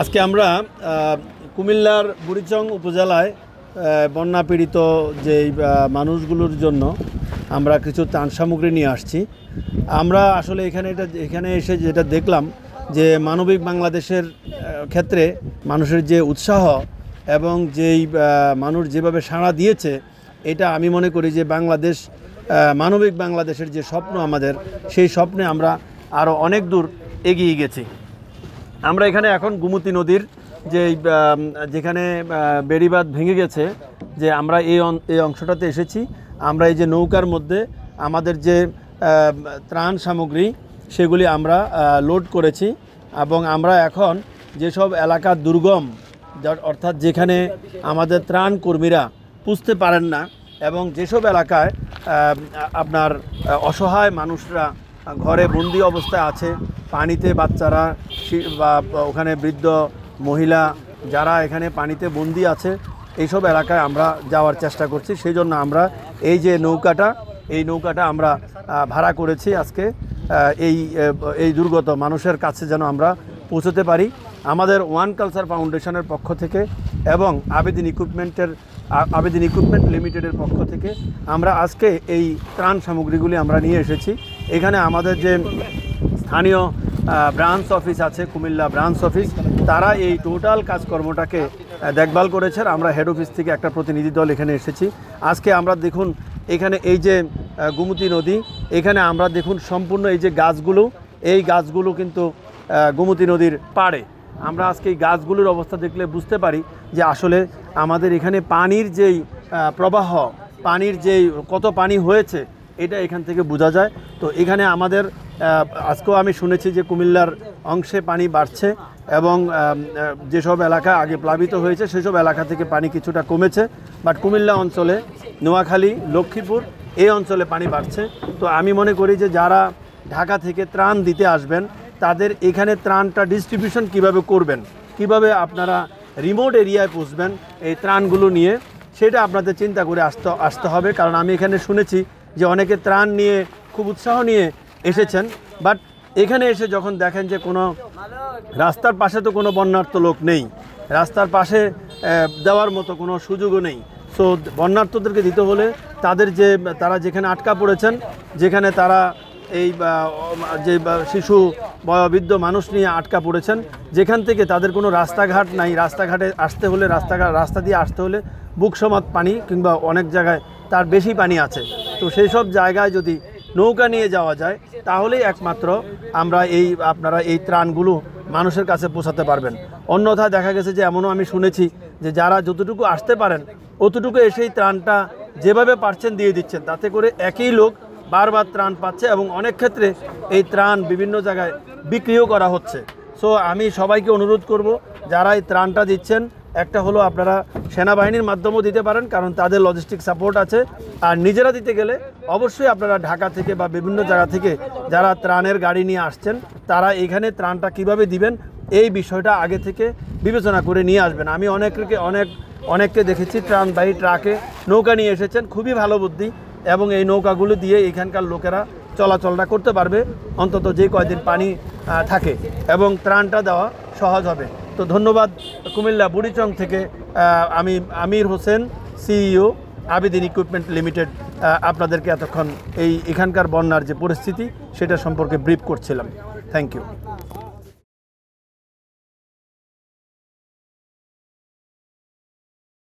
আজকে আমরা কুমিল্লার বুড়িচং উপজেলায় বন্যা পীড়িত যে মানুষগুলোর জন্য আমরা কিছু ত্রাণ সামগ্রী নিয়ে আসছি। আমরা আসলে এখানে এসে যেটা দেখলাম যে মানবিক বাংলাদেশের ক্ষেত্রে মানুষের যে উৎসাহ এবং যেই মানুষ যেভাবে সাড়া দিয়েছে, এটা আমি মনে করি যে বাংলাদেশ মানবিক বাংলাদেশের যে স্বপ্ন আমাদের, সেই স্বপ্নে আমরা আরও অনেক দূর এগিয়ে গেছি। আমরা এখানে এখন গোমতী নদীর যেখানে বেড়িবাঁধ ভেঙে গেছে, যে আমরা এই অংশটাতে এসেছি। আমরা এই যে নৌকার মধ্যে আমাদের যে ত্রাণ সামগ্রী সেগুলি আমরা লোড করেছি, এবং আমরা এখন যেসব এলাকা দুর্গম, অর্থাৎ যেখানে আমাদের ত্রাণ কর্মীরা পুষতে পারেন না, এবং যেসব এলাকায় আপনার অসহায় মানুষরা ঘরে বন্দি অবস্থায় আছে, পানিতে বাচ্চারা বা ওখানে বৃদ্ধ মহিলা যারা এখানে পানিতে বন্দি আছে, এইসব এলাকায় আমরা যাওয়ার চেষ্টা করছি। সেই জন্য আমরা এই যে নৌকাটা আমরা ভাড়া করেছি আজকে এই দুর্গত মানুষের কাছে যেন আমরা পৌঁছতে পারি। আমাদের ওয়ান কালচার ফাউন্ডেশনের পক্ষ থেকে এবং আবেদিন ইকুইপমেন্ট লিমিটেডের পক্ষ থেকে আমরা আজকে এই ত্রাণ সামগ্রীগুলি আমরা নিয়ে এসেছি। এখানে আমাদের যে স্থানীয় ব্রাঞ্চ অফিস আছে, কুমিল্লা ব্রাঞ্চ অফিস, তারা এই টোটাল কাজকর্মটাকে দেখভাল করেছেন। আমরা হেড অফিস থেকে একটা প্রতিনিধি দল এখানে এসেছি। আজকে আমরা দেখুন এখানে এই যে গোমতী নদী, এখানে আমরা দেখুন সম্পূর্ণ এই যে এই গাছগুলো কিন্তু গোমতী নদীর পাড়ে। আমরা আজকে এই গাছগুলোর অবস্থা দেখলে বুঝতে পারি যে আসলে আমাদের এখানে পানির যেই প্রবাহ, পানির যেই কত পানি হয়েছে, এটা এখান থেকে বোঝা যায়। তো এখানে আমাদের আজকেও আমি শুনেছি যে কুমিল্লার অংশে পানি বাড়ছে, এবং যেসব এলাকা আগে প্লাবিত হয়েছে সেসব এলাকা থেকে পানি কিছুটা কমেছে। বাট কুমিল্লা অঞ্চলে, নোয়াখালী, লক্ষ্মীপুর এই অঞ্চলে পানি বাড়ছে। তো আমি মনে করি যে যারা ঢাকা থেকে ত্রাণ দিতে আসবেন, তাদের এখানে ত্রাণটা ডিস্ট্রিবিউশন কিভাবে করবেন, কিভাবে আপনারা রিমোট এরিয়ায় পৌঁছবেন এই ত্রাণগুলো নিয়ে, সেটা আপনাদের চিন্তা করে আসতে হবে। কারণ আমি এখানে শুনেছি যে অনেকে ত্রাণ নিয়ে খুব উৎসাহ নিয়ে এসেছেন, বাট এখানে এসে যখন দেখেন যে কোনো রাস্তার পাশে তো কোনো বন্যার্ত লোক নেই, রাস্তার পাশে দেওয়ার মতো কোনো সুযোগও নেই। সো বন্যার্তদেরকে দিতে হলে তারা যেখানে আটকা পড়েছেন, যেখানে তারা এই যে শিশু বয়োবৃদ্ধ মানুষ নিয়ে আটকা পড়েছেন, যেখান থেকে তাদের কোনো রাস্তাঘাট নাই, রাস্তাঘাটে আসতে হলে রাস্তা দিয়ে আসতে হলে বুক সমান পানি, কিংবা অনেক জায়গায় তার বেশি পানি আছে। তো সেই সব জায়গায় যদি নৌকা নিয়ে যাওয়া যায়, তাহলেই একমাত্র আপনারা এই ত্রাণগুলো মানুষের কাছে পৌঁছাতে পারবেন। অন্যথায় দেখা গেছে যে এমনও আমি শুনেছি যে যারা যতটুকু আসতে পারেন অতটুকু এসেই ত্রাণটা যেভাবে পারছেন দিয়ে দিচ্ছেন, তাতে করে একই লোক বারবার ত্রাণ পাচ্ছে, এবং অনেক ক্ষেত্রে এই ত্রাণ বিভিন্ন জায়গায় বিক্রিও করা হচ্ছে। সো আমি সবাইকে অনুরোধ করব, যারা এই ত্রাণটা দিচ্ছেন, একটা হলো আপনারা সেনাবাহিনীর মাধ্যমেও দিতে পারেন, কারণ তাদের লজিস্টিক সাপোর্ট আছে। আর নিজেরা দিতে গেলে অবশ্যই আপনারা ঢাকা থেকে বা বিভিন্ন জায়গা থেকে যারা ত্রাণের গাড়ি নিয়ে আসছেন, তারা এখানে ত্রাণটা কিভাবে দিবেন এই বিষয়টা আগে থেকে বিবেচনা করে নিয়ে আসবেন। আমি অনেককে দেখেছি ত্রাণবাহী ট্রাকে নৌকা নিয়ে এসেছেন, খুবই ভালো বুদ্ধি, এবং এই নৌকাগুলো দিয়ে এখানকার লোকেরা চলাচলটা করতে পারবে অন্তত যে কয়দিন পানি থাকে, এবং ত্রাণটা দেওয়া সহজ হবে। তো ধন্যবাদ। কুমিল্লা বুড়িচং থেকে আমি Amir Hossain, CEO, Abedin equipment limited, আপনাদেরকে এতক্ষণ এখানকার বন্যার যে পরিস্থিতি সেটা সম্পর্কে ব্রিফ করছিলাম। Thank you.